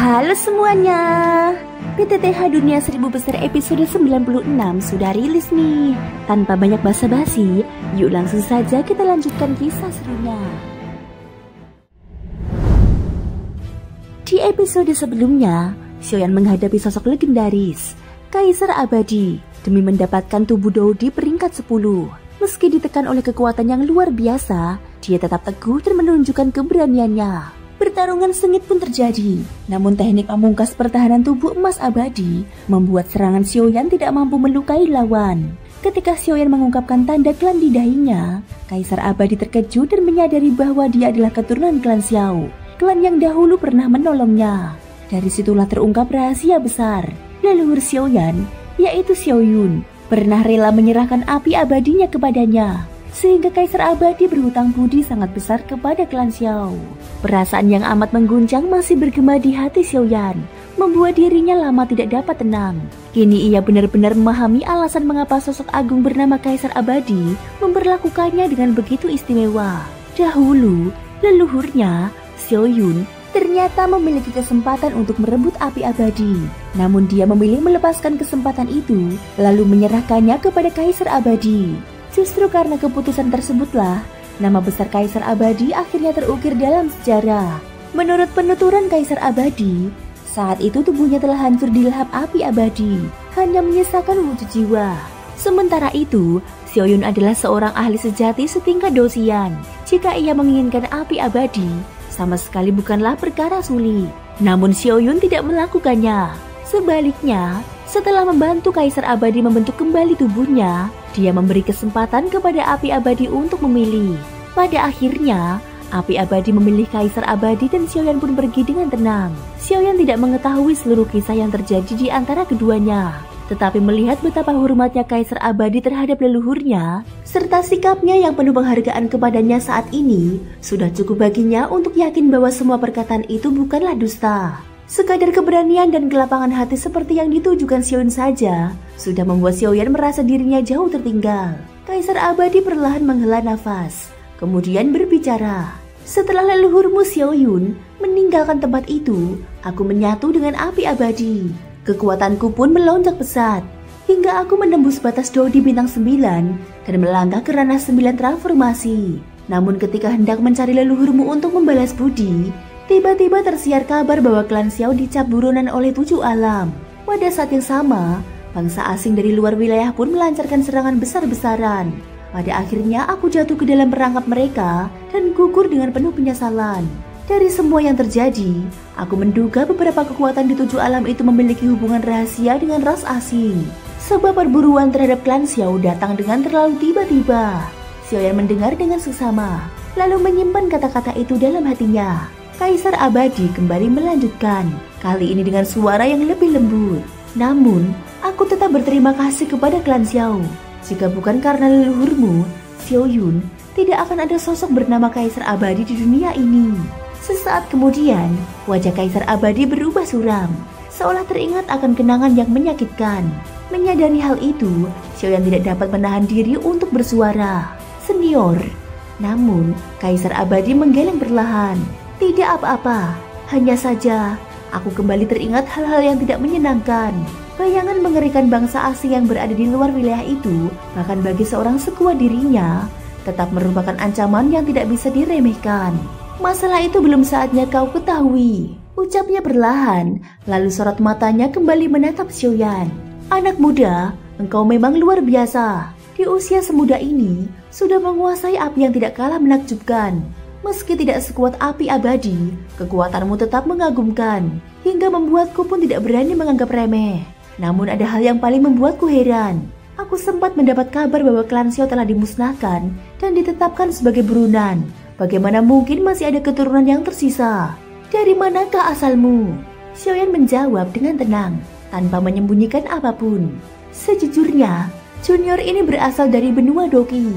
Halo semuanya, PTTH Dunia 1000 Besar episode 96 sudah rilis nih. Tanpa banyak basa-basi, yuk langsung saja kita lanjutkan kisah serunya. Di episode sebelumnya, Xiaoyan menghadapi sosok legendaris, Kaisar Abadi, demi mendapatkan tubuh Dou di peringkat 10. Meski ditekan oleh kekuatan yang luar biasa, dia tetap teguh dan menunjukkan keberaniannya. Pertarungan sengit pun terjadi, namun teknik pamungkas pertahanan tubuh emas abadi membuat serangan Xiaoyan tidak mampu melukai lawan. Ketika Xiaoyan mengungkapkan tanda klan di dahinya, Kaisar Abadi terkejut dan menyadari bahwa dia adalah keturunan klan Xiao, klan yang dahulu pernah menolongnya. Dari situlah terungkap rahasia besar. Leluhur Xiaoyan, yaitu Xiaoyun, pernah rela menyerahkan api abadinya kepadanya, sehingga Kaisar Abadi berhutang budi sangat besar kepada klan Xiao. Perasaan yang amat mengguncang masih bergema di hati Xiaoyan, membuat dirinya lama tidak dapat tenang. Kini ia benar-benar memahami alasan mengapa sosok agung bernama Kaisar Abadi memperlakukannya dengan begitu istimewa. Dahulu, leluhurnya, Xiaoyun, ternyata memiliki kesempatan untuk merebut api abadi. Namun dia memilih melepaskan kesempatan itu, lalu menyerahkannya kepada Kaisar Abadi. Justru karena keputusan tersebutlah, nama besar Kaisar Abadi akhirnya terukir dalam sejarah. Menurut penuturan Kaisar Abadi, saat itu tubuhnya telah hancur dilahap api abadi, hanya menyisakan wujud jiwa. Sementara itu, Xiaoyun adalah seorang ahli sejati setingkat Dou Xian. Jika ia menginginkan api abadi, sama sekali bukanlah perkara sulit. Namun Xiaoyun tidak melakukannya. Sebaliknya, setelah membantu Kaisar Abadi membentuk kembali tubuhnya, dia memberi kesempatan kepada api abadi untuk memilih. Pada akhirnya, api abadi memilih Kaisar Abadi dan Xiaoyan pun pergi dengan tenang. Xiaoyan tidak mengetahui seluruh kisah yang terjadi di antara keduanya, tetapi melihat betapa hormatnya Kaisar Abadi terhadap leluhurnya, serta sikapnya yang penuh penghargaan kepadanya saat ini, sudah cukup baginya untuk yakin bahwa semua perkataan itu bukanlah dusta. Sekadar keberanian dan kelapangan hati seperti yang ditujukan Xiaoyan saja sudah membuat Xiaoyan merasa dirinya jauh tertinggal. Kaisar Abadi perlahan menghela nafas, kemudian berbicara. Setelah leluhurmu Xiaoyun meninggalkan tempat itu, aku menyatu dengan api abadi. Kekuatanku pun melonjak pesat, hingga aku menembus batas Dou di bintang 9 dan melangkah ke ranah 9 transformasi. Namun ketika hendak mencari leluhurmu untuk membalas budi, tiba-tiba tersiar kabar bahwa klan Xiao dicap buronan oleh 7 alam. Pada saat yang sama, bangsa asing dari luar wilayah pun melancarkan serangan besar-besaran. Pada akhirnya aku jatuh ke dalam perangkap mereka dan gugur dengan penuh penyesalan. Dari semua yang terjadi, aku menduga beberapa kekuatan di 7 alam itu memiliki hubungan rahasia dengan ras asing. Sebab perburuan terhadap klan Xiao datang dengan terlalu tiba-tiba. Xiaoyan mendengar dengan seksama, lalu menyimpan kata-kata itu dalam hatinya. Kaisar Abadi kembali melanjutkan, kali ini dengan suara yang lebih lembut. Namun, aku tetap berterima kasih kepada klan Xiao. Jika bukan karena leluhurmu, Xiaoyun, tidak akan ada sosok bernama Kaisar Abadi di dunia ini. Sesaat kemudian, wajah Kaisar Abadi berubah suram, seolah teringat akan kenangan yang menyakitkan. Menyadari hal itu, Xiaoyan tidak dapat menahan diri untuk bersuara. Senior. Namun, Kaisar Abadi menggeleng perlahan. Tidak apa-apa, hanya saja aku kembali teringat hal-hal yang tidak menyenangkan. Bayangan mengerikan bangsa asing yang berada di luar wilayah itu, bahkan bagi seorang sekuat dirinya, tetap merupakan ancaman yang tidak bisa diremehkan. Masalah itu belum saatnya kau ketahui, ucapnya perlahan, lalu sorot matanya kembali menatap Xiaoyan. Anak muda, engkau memang luar biasa. Di usia semuda ini, sudah menguasai api yang tidak kalah menakjubkan. Meski tidak sekuat api abadi, kekuatanmu tetap mengagumkan, hingga membuatku pun tidak berani menganggap remeh. Namun ada hal yang paling membuatku heran. Aku sempat mendapat kabar bahwa klan Xiao telah dimusnahkan dan ditetapkan sebagai buronan. Bagaimana mungkin masih ada keturunan yang tersisa? Dari manakah asalmu? Xiaoyan menjawab dengan tenang, tanpa menyembunyikan apapun. Sejujurnya, junior ini berasal dari benua Doqi.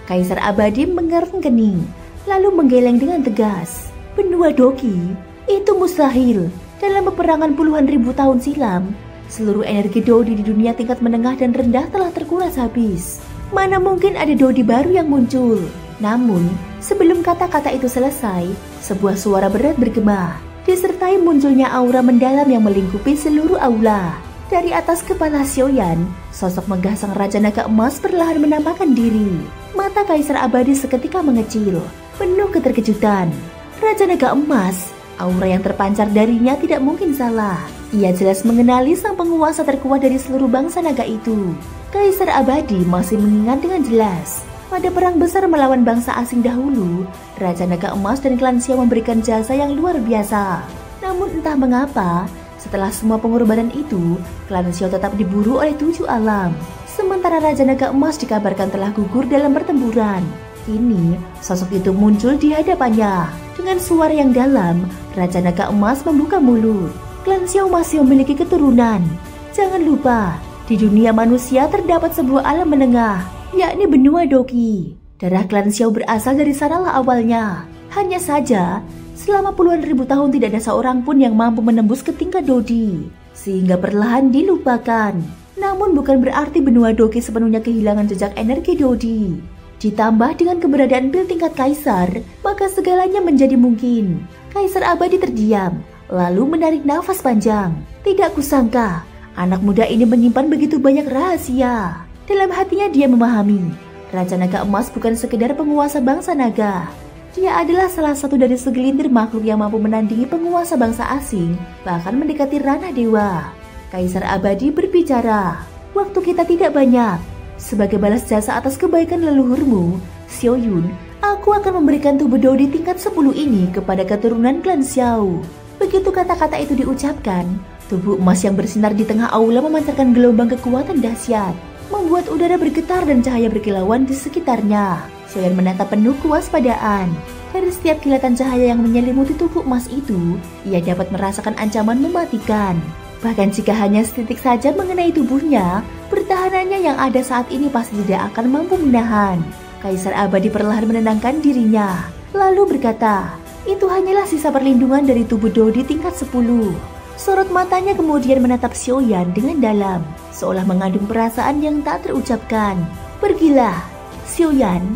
Kaisar Abadi mengerutkan kening, lalu menggeleng dengan tegas. Benua Doqi? Itu mustahil. Dalam peperangan puluhan ribu tahun silam, seluruh energi Dou di dunia tingkat menengah dan rendah telah terkuras habis. Mana mungkin ada Dou baru yang muncul? Namun, sebelum kata-kata itu selesai, sebuah suara berat bergema. disertai munculnya aura mendalam yang melingkupi seluruh aula. Dari atas kepala Xiaoyan, sosok megah sang Raja Naga Emas perlahan menampakkan diri. Mata Kaisar Abadi seketika mengecil, penuh keterkejutan. Raja Naga Emas, aura yang terpancar darinya tidak mungkin salah. Ia jelas mengenali sang penguasa terkuat dari seluruh bangsa naga itu. Kaisar Abadi masih mengingat dengan jelas. Pada perang besar melawan bangsa asing dahulu, Raja Naga Emas dan klan Xiao memberikan jasa yang luar biasa. Namun entah mengapa, setelah semua pengorbanan itu, klan Xiao tetap diburu oleh 7 alam. Sementara Raja Naga Emas dikabarkan telah gugur dalam pertempuran. Kini, sosok itu muncul di hadapannya. Dengan suara yang dalam, Raja Naga Emas membuka mulut. Klan Xiao masih memiliki keturunan. Jangan lupa, di dunia manusia terdapat sebuah alam menengah, yakni benua Doqi. Darah klan Xiao berasal dari sanalah awalnya. Hanya saja, selama puluhan ribu tahun tidak ada seorang pun yang mampu menembus ke tingkat Dodi, sehingga perlahan dilupakan. Namun bukan berarti benua Doqi sepenuhnya kehilangan jejak energi Dodi. Ditambah dengan keberadaan pil tingkat kaisar, maka segalanya menjadi mungkin. Kaisar Abadi terdiam, lalu menarik nafas panjang. Tidak kusangka, anak muda ini menyimpan begitu banyak rahasia. Dalam hatinya dia memahami, Raja Naga Emas bukan sekedar penguasa bangsa naga. Dia adalah salah satu dari segelintir makhluk yang mampu menandingi penguasa bangsa asing, bahkan mendekati ranah dewa. Kaisar Abadi berbicara, "Waktu kita tidak banyak. Sebagai balas jasa atas kebaikan leluhurmu, Xiaoyun, aku akan memberikan tubuh Dodi tingkat 10 ini kepada keturunan klan Xiao." Begitu kata-kata itu diucapkan, tubuh emas yang bersinar di tengah aula memancarkan gelombang kekuatan dahsyat, membuat udara bergetar dan cahaya berkilauan di sekitarnya. Xiaoyan menatap penuh kewaspadaan. Dari setiap kilatan cahaya yang menyelimuti tubuh emas itu, ia dapat merasakan ancaman mematikan. Bahkan jika hanya setitik saja mengenai tubuhnya, pertahanannya yang ada saat ini pasti tidak akan mampu menahan. Kaisar Abadi perlahan menenangkan dirinya, lalu berkata, "Itu hanyalah sisa perlindungan dari tubuh Dodi tingkat 10. Sorot matanya kemudian menatap Xiaoyan dengan dalam, seolah mengandung perasaan yang tak terucapkan. "Pergilah, Xiaoyan."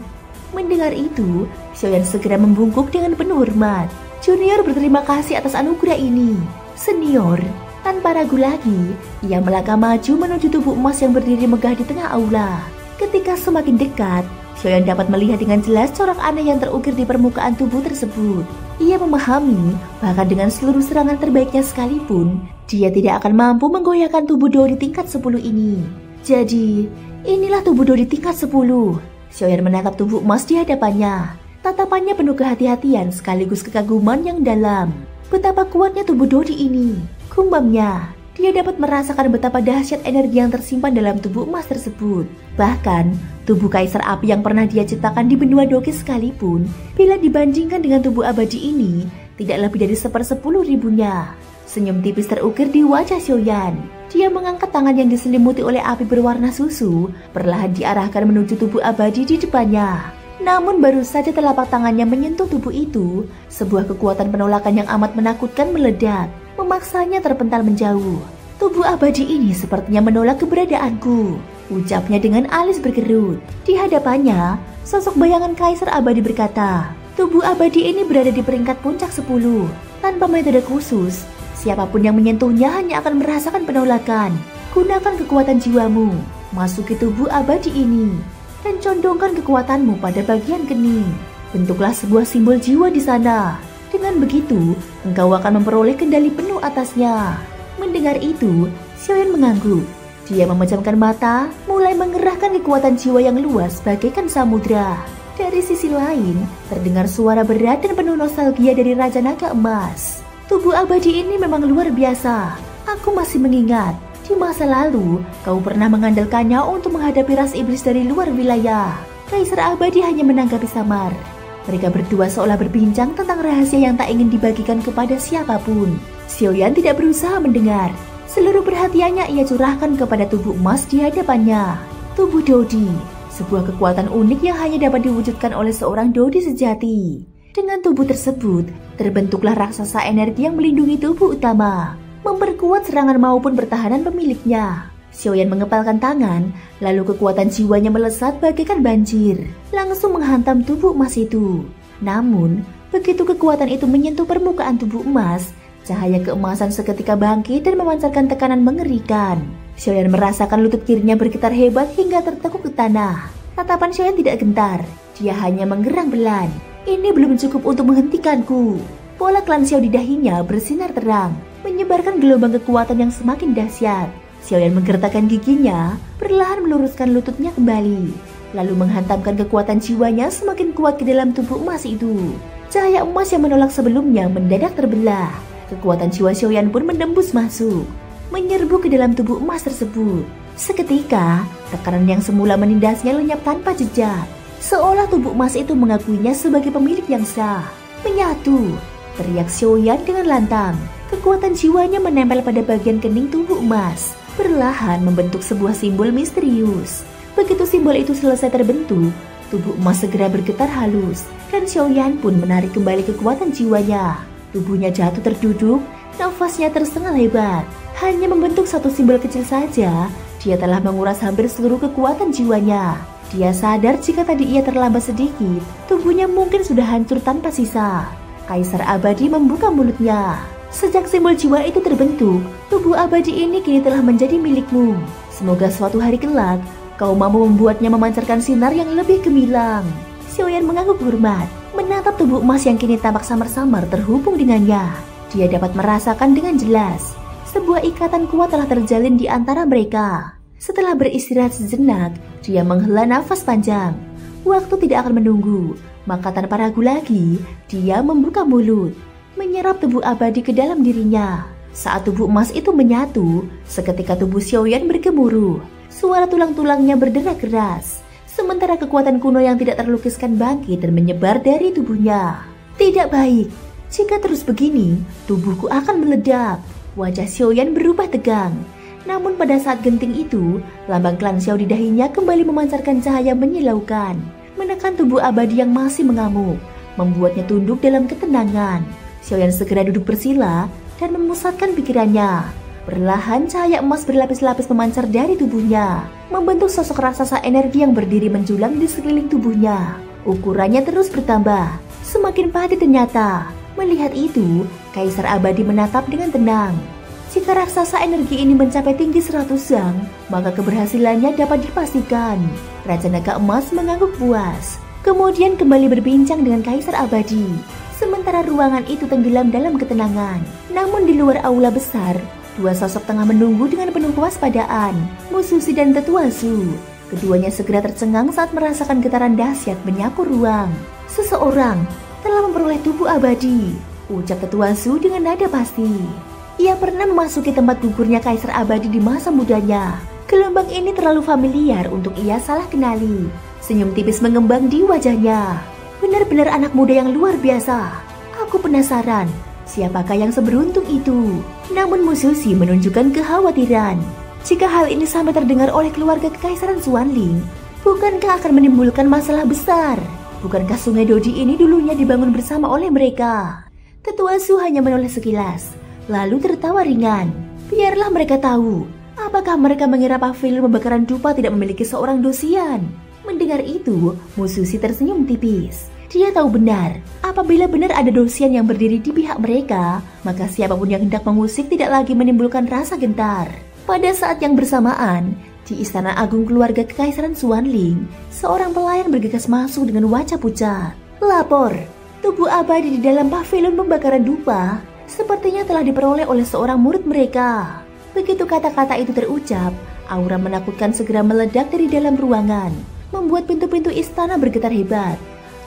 Mendengar itu, Xiaoyan segera membungkuk dengan penuh hormat. Junior berterima kasih atas anugerah ini. Senior, tanpa ragu lagi, ia melangkah maju menuju tubuh emas yang berdiri megah di tengah aula. Ketika semakin dekat, Xiaoyan dapat melihat dengan jelas corak aneh yang terukir di permukaan tubuh tersebut. Ia memahami, bahkan dengan seluruh serangan terbaiknya sekalipun, dia tidak akan mampu menggoyahkan tubuh Dodi tingkat 10 ini. Jadi, inilah tubuh Dodi tingkat 10. Xiaoyan menatap tubuh emas di hadapannya. Tatapannya penuh kehati-hatian sekaligus kekaguman yang dalam. Betapa kuatnya tubuh Dodi ini, gumamnya. Dia dapat merasakan betapa dahsyat energi yang tersimpan dalam tubuh emas tersebut. Bahkan, tubuh Kaisar Api yang pernah dia ciptakan di benua Doqi sekalipun, bila dibandingkan dengan tubuh abadi ini, tidak lebih dari 1/10.000-nya. Senyum tipis terukir di wajah Xiaoyan. Dia mengangkat tangan yang diselimuti oleh api berwarna susu, perlahan diarahkan menuju tubuh abadi di depannya. Namun baru saja telapak tangannya menyentuh tubuh itu, sebuah kekuatan penolakan yang amat menakutkan meledak, memaksanya terpental menjauh. "Tubuh abadi ini sepertinya menolak keberadaanku," ucapnya dengan alis berkerut. Di hadapannya, sosok bayangan Kaisar Abadi berkata, "Tubuh abadi ini berada di peringkat puncak 10. Tanpa metode khusus, siapapun yang menyentuhnya hanya akan merasakan penolakan. Gunakan kekuatan jiwamu, masuki tubuh abadi ini, dan condongkan kekuatanmu pada bagian kening. Bentuklah sebuah simbol jiwa di sana. Dengan begitu, engkau akan memperoleh kendali penuh atasnya." Mendengar itu, Xiaoyan mengangguk. Dia memejamkan mata, mulai mengerahkan kekuatan jiwa yang luas bagaikan samudra. Dari sisi lain, terdengar suara berat dan penuh nostalgia dari Raja Naga Emas. "Tubuh abadi ini memang luar biasa. Aku masih mengingat, di masa lalu kau pernah mengandalkannya untuk menghadapi ras iblis dari luar wilayah." Kaisar Abadi hanya menanggapi samar. Mereka berdua seolah berbincang tentang rahasia yang tak ingin dibagikan kepada siapapun. Xiaoyan tidak berusaha mendengar. Seluruh perhatiannya ia curahkan kepada tubuh emas di hadapannya. Tubuh Dodi, sebuah kekuatan unik yang hanya dapat diwujudkan oleh seorang Dodi sejati. Dengan tubuh tersebut, terbentuklah raksasa energi yang melindungi tubuh utama, memperkuat serangan maupun pertahanan pemiliknya. Xiaoyan mengepalkan tangan, lalu kekuatan jiwanya melesat bagaikan banjir, langsung menghantam tubuh emas itu. Namun, begitu kekuatan itu menyentuh permukaan tubuh emas, Cahaya keemasan seketika bangkit dan memancarkan tekanan mengerikan. Xiaoyan merasakan lutut kirinya bergetar hebat hingga tertekuk ke tanah. Tatapan Xiaoyan tidak gentar, dia hanya menggerang pelan. Ini belum cukup untuk menghentikanku. Pola klan Xiao di dahinya bersinar terang, menyebarkan gelombang kekuatan yang semakin dahsyat. Xiaoyan menggertakkan giginya, perlahan meluruskan lututnya kembali, lalu menghantamkan kekuatan jiwanya semakin kuat ke dalam tubuh emas itu. Cahaya emas yang menolak sebelumnya mendadak terbelah. Kekuatan jiwa Xiaoyan pun menembus masuk, menyerbu ke dalam tubuh emas tersebut. Seketika, tekanan yang semula menindasnya lenyap tanpa jejak, seolah tubuh emas itu mengakuinya sebagai pemilik yang sah. Menyatu, teriak Xiaoyan dengan lantang. Kekuatan jiwanya menempel pada bagian kening tubuh emas, perlahan membentuk sebuah simbol misterius. Begitu simbol itu selesai terbentuk, tubuh emas segera bergetar halus, dan Xiaoyan pun menarik kembali kekuatan jiwanya. Tubuhnya jatuh terduduk, nafasnya tersengal hebat. Hanya membentuk satu simbol kecil saja, dia telah menguras hampir seluruh kekuatan jiwanya. Dia sadar jika tadi ia terlambat sedikit, tubuhnya mungkin sudah hancur tanpa sisa. Kaisar Abadi membuka mulutnya. Sejak simbol jiwa itu terbentuk, tubuh abadi ini kini telah menjadi milikmu. Semoga suatu hari kelak, kau mampu membuatnya memancarkan sinar yang lebih gemilang. Xiaoyan mengangguk hormat, menatap tubuh emas yang kini tampak samar-samar terhubung dengannya. Dia dapat merasakan dengan jelas, sebuah ikatan kuat telah terjalin di antara mereka. Setelah beristirahat sejenak, dia menghela nafas panjang. Waktu tidak akan menunggu, maka tanpa ragu lagi, dia membuka mulut, menyerap tubuh abadi ke dalam dirinya. Saat tubuh emas itu menyatu, seketika tubuh Xiaoyan bergemuruh. Suara tulang-tulangnya berderak keras, sementara kekuatan kuno yang tidak terlukiskan bangkit dan menyebar dari tubuhnya. Tidak baik, jika terus begini, tubuhku akan meledak. Wajah Xiaoyan berubah tegang. Namun pada saat genting itu, lambang klan Xiao di dahinya kembali memancarkan cahaya menyilaukan, menekan tubuh abadi yang masih mengamuk, membuatnya tunduk dalam ketenangan. Xiaoyan segera duduk bersila dan memusatkan pikirannya. Perlahan cahaya emas berlapis-lapis memancar dari tubuhnya, membentuk sosok raksasa energi yang berdiri menjulang di sekeliling tubuhnya. Ukurannya terus bertambah, semakin padat dan nyata. Melihat itu, Kaisar Abadi menatap dengan tenang. Jika raksasa energi ini mencapai tinggi 100 zang, maka keberhasilannya dapat dipastikan. Raja Naga Emas mengangguk puas, kemudian kembali berbincang dengan Kaisar Abadi. Sementara ruangan itu tenggelam dalam ketenangan. Namun di luar aula besar, dua sosok tengah menunggu dengan penuh kewaspadaan, Mususi dan Tetua Su. Keduanya segera tercengang saat merasakan getaran dahsyat menyapu ruang. Seseorang telah memperoleh tubuh abadi, ucap Tetua Su dengan nada pasti. Ia pernah memasuki tempat gugurnya Kaisar Abadi di masa mudanya. Gelombang ini terlalu familiar untuk ia salah kenali. Senyum tipis mengembang di wajahnya. Benar-benar anak muda yang luar biasa. Aku penasaran, siapakah yang seberuntung itu? Namun Mususi menunjukkan kekhawatiran. Jika hal ini sampai terdengar oleh keluarga Kekaisaran Xuanling, bukankah akan menimbulkan masalah besar? Bukankah sungai Dodi ini dulunya dibangun bersama oleh mereka? Tetua Su hanya menoleh sekilas, lalu tertawa ringan. Biarlah mereka tahu. Apakah mereka mengira pavilion pembakaran dupa tidak memiliki seorang dosian? Mendengar itu, Mususi tersenyum tipis. Dia tahu benar, apabila benar ada dosian yang berdiri di pihak mereka, maka siapapun yang hendak mengusik tidak lagi menimbulkan rasa gentar. Pada saat yang bersamaan, di Istana Agung Keluarga Kekaisaran Xuanling, seorang pelayan bergegas masuk dengan wajah pucat. Lapor, tubuh abadi di dalam pavilion pembakaran dupa sepertinya telah diperoleh oleh seorang murid mereka. Begitu kata-kata itu terucap, aura menakutkan segera meledak dari dalam ruangan, membuat pintu-pintu istana bergetar hebat.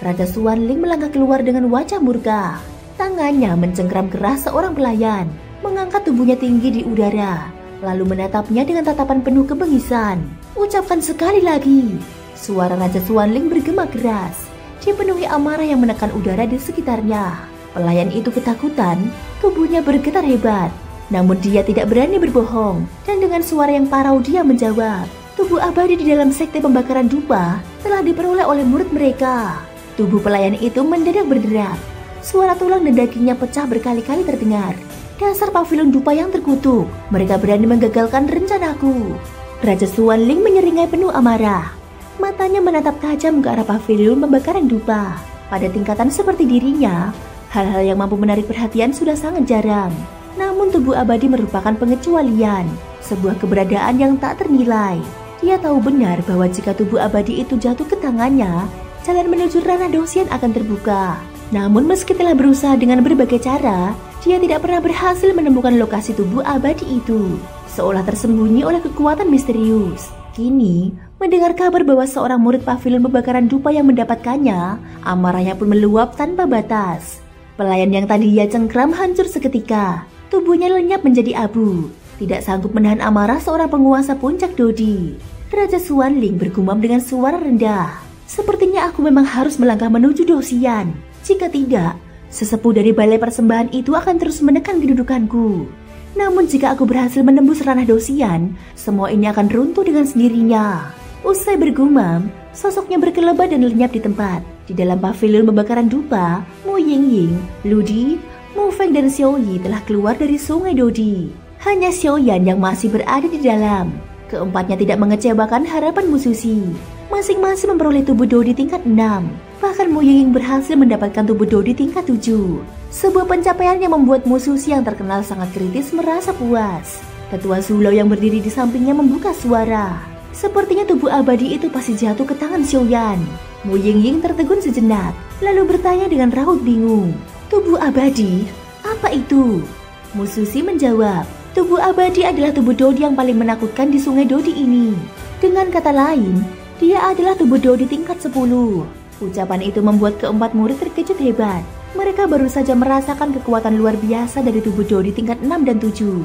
Raja Xuanling melangkah keluar dengan wajah murka. Tangannya mencengkram keras seorang pelayan, mengangkat tubuhnya tinggi di udara, lalu menatapnya dengan tatapan penuh kebengisan. Ucapkan sekali lagi. Suara Raja Xuanling bergema keras, dipenuhi amarah yang menekan udara di sekitarnya. Pelayan itu ketakutan, tubuhnya bergetar hebat. Namun dia tidak berani berbohong, dan dengan suara yang parau dia menjawab, tubuh abadi di dalam sekte pembakaran dupa telah diperoleh oleh murid mereka. Tubuh pelayan itu mendadak berderak. Suara tulang dan dagingnya pecah berkali-kali terdengar. Dasar pavilion dupa yang terkutuk, mereka berani menggagalkan rencanaku. Raja Xuanling menyeringai penuh amarah. Matanya menatap tajam ke arah pavilion pembakaran dupa. Pada tingkatan seperti dirinya, Hal-hal yang mampu menarik perhatian sudah sangat jarang. Namun tubuh abadi merupakan pengecualian, sebuah keberadaan yang tak ternilai. Dia tahu benar bahwa jika tubuh abadi itu jatuh ke tangannya, jalan menuju ranah Dosian akan terbuka. Namun meski telah berusaha dengan berbagai cara, dia tidak pernah berhasil menemukan lokasi tubuh abadi itu, seolah tersembunyi oleh kekuatan misterius. Kini, mendengar kabar bahwa seorang murid pavilion pembakaran dupa yang mendapatkannya, amarahnya pun meluap tanpa batas. Pelayan yang tadinya cengkram hancur seketika, tubuhnya lenyap menjadi abu, tidak sanggup menahan amarah seorang penguasa puncak Dodi. Raja Xuanling bergumam dengan suara rendah, "Sepertinya aku memang harus melangkah menuju Dosian. Jika tidak, sesepuh dari balai persembahan itu akan terus menekan kedudukanku. Namun jika aku berhasil menembus ranah Dosian, semua ini akan runtuh dengan sendirinya." Usai bergumam, sosoknya berkelebat dan lenyap di tempat. Di dalam pavilion pembakaran dupa, Mu Yingying, Lu Di, Mu Feng dan Xiao Yi telah keluar dari sungai Dodi. Hanya Xiao Yan yang masih berada di dalam. Keempatnya tidak mengecewakan harapan Mu Susi. Masing-masing memperoleh tubuh Dodi tingkat 6. Bahkan Mu Yingying berhasil mendapatkan tubuh Dodi tingkat 7. Sebuah pencapaian yang membuat Mu Susi yang terkenal sangat kritis merasa puas. Ketua Zulau yang berdiri di sampingnya membuka suara. Sepertinya tubuh abadi itu pasti jatuh ke tangan Xiao Yan. Mu Yingying tertegun sejenak, lalu bertanya dengan raut bingung, "Tubuh abadi? Apa itu?" Mu Susi menjawab, "Tubuh abadi adalah tubuh Dodi yang paling menakutkan di sungai Dodi ini. Dengan kata lain, dia adalah tubuh Dodi tingkat 10. Ucapan itu membuat keempat murid terkejut hebat. Mereka baru saja merasakan kekuatan luar biasa dari tubuh Dodi tingkat 6 dan 7.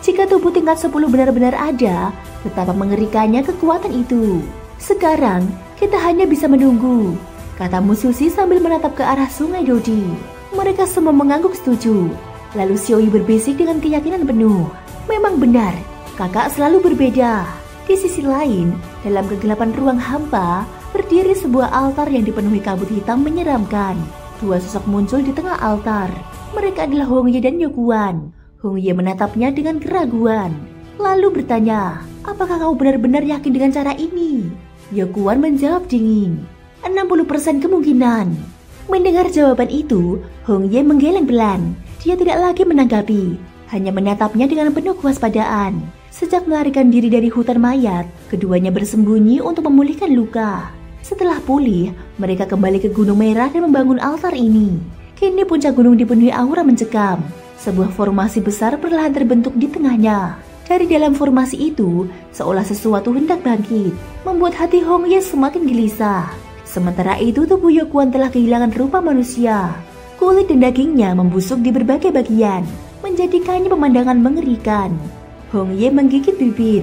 Jika tubuh tingkat 10 benar-benar ada, betapa mengerikannya kekuatan itu. Sekarang, kita hanya bisa menunggu," kata Mu Susi sambil menatap ke arah sungai Dodi. Mereka semua mengangguk setuju. Lalu Xiao Yi berbisik dengan keyakinan penuh, "Memang benar, kakak selalu berbeda." Di sisi lain, dalam kegelapan ruang hampa, berdiri sebuah altar yang dipenuhi kabut hitam menyeramkan. Dua sosok muncul di tengah altar. Mereka adalah Hong Ye dan Yokuan. Hong Ye menatapnya dengan keraguan, lalu bertanya, "Apakah kau benar-benar yakin dengan cara ini?" Yokuan menjawab dingin, 60% kemungkinan. Mendengar jawaban itu, Hong Ye menggeleng pelan. Dia tidak lagi menanggapi, hanya menatapnya dengan penuh kewaspadaan. Sejak melarikan diri dari hutan mayat, keduanya bersembunyi untuk memulihkan luka. Setelah pulih, mereka kembali ke Gunung Merah dan membangun altar ini. Kini puncak gunung dipenuhi aura mencekam. Sebuah formasi besar perlahan terbentuk di tengahnya. Dari dalam formasi itu, seolah sesuatu hendak bangkit, membuat hati Hong Ye semakin gelisah. Sementara itu, tubuh Yokuan telah kehilangan rupa manusia. Kulit dan dagingnya membusuk di berbagai bagian, menjadikannya pemandangan mengerikan. Hong Ye menggigit bibir,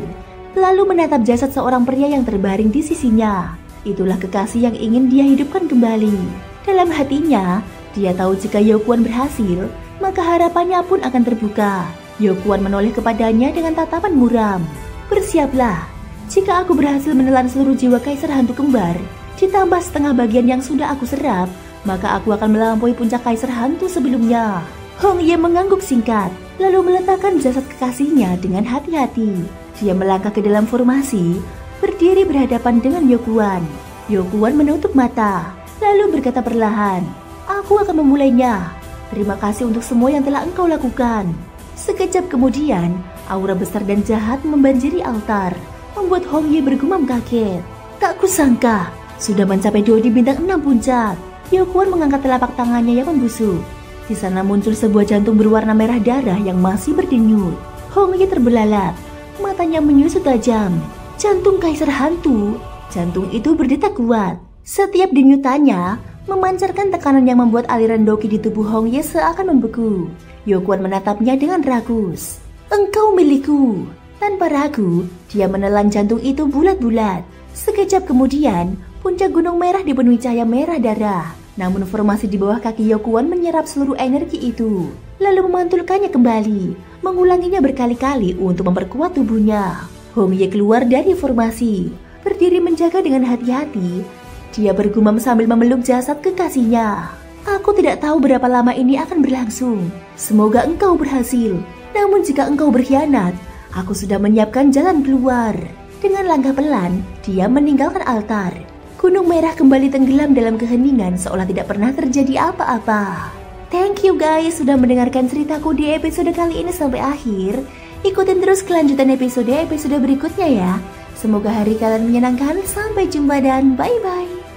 lalu menatap jasad seorang pria yang terbaring di sisinya. Itulah kekasih yang ingin dia hidupkan kembali. Dalam hatinya, dia tahu jika Yokuan berhasil, maka harapannya pun akan terbuka. Yokuan menoleh kepadanya dengan tatapan muram. "Bersiaplah, jika aku berhasil menelan seluruh jiwa Kaisar Hantu Kembar, ditambah setengah bagian yang sudah aku serap, maka aku akan melampaui puncak Kaisar Hantu sebelumnya." Hong Ye mengangguk singkat, lalu meletakkan jasad kekasihnya dengan hati-hati. Dia melangkah ke dalam formasi, berdiri berhadapan dengan Yokuan. Yokuan menutup mata, lalu berkata perlahan, "Aku akan memulainya. Terima kasih untuk semua yang telah engkau lakukan." Sekejap kemudian, aura besar dan jahat membanjiri altar, membuat Hong Ye bergumam kaget. "Tak kusangka, sudah mencapai Dodi bintang 6 puncak." Yokuan mengangkat telapak tangannya yang membusuk. Di sana muncul sebuah jantung berwarna merah darah yang masih berdenyut. Hong Ye terbelalak, matanya menyusut tajam. Jantung Kaisar Hantu. Jantung itu berdetak kuat. Setiap denyutannya memancarkan tekanan yang membuat aliran doki di tubuh Hong Ye seakan membeku. Yokuan menatapnya dengan ragus. "Engkau milikku." Tanpa ragu, dia menelan jantung itu bulat-bulat. Sekejap kemudian, puncak Gunung Merah dipenuhi cahaya merah darah. Namun formasi di bawah kaki Yokuan menyerap seluruh energi itu, lalu memantulkannya kembali, mengulanginya berkali-kali untuk memperkuat tubuhnya. Hong Ye keluar dari formasi, berdiri menjaga dengan hati-hati. Dia bergumam sambil memeluk jasad kekasihnya. "Aku tidak tahu berapa lama ini akan berlangsung. Semoga engkau berhasil. Namun jika engkau berkhianat, aku sudah menyiapkan jalan keluar." Dengan langkah pelan, dia meninggalkan altar. Gunung Merah kembali tenggelam dalam keheningan seolah tidak pernah terjadi apa-apa. Thank you guys sudah mendengarkan ceritaku di episode kali ini sampai akhir. Ikutin terus kelanjutan episode berikutnya ya. Semoga hari kalian menyenangkan. Sampai jumpa dan bye-bye.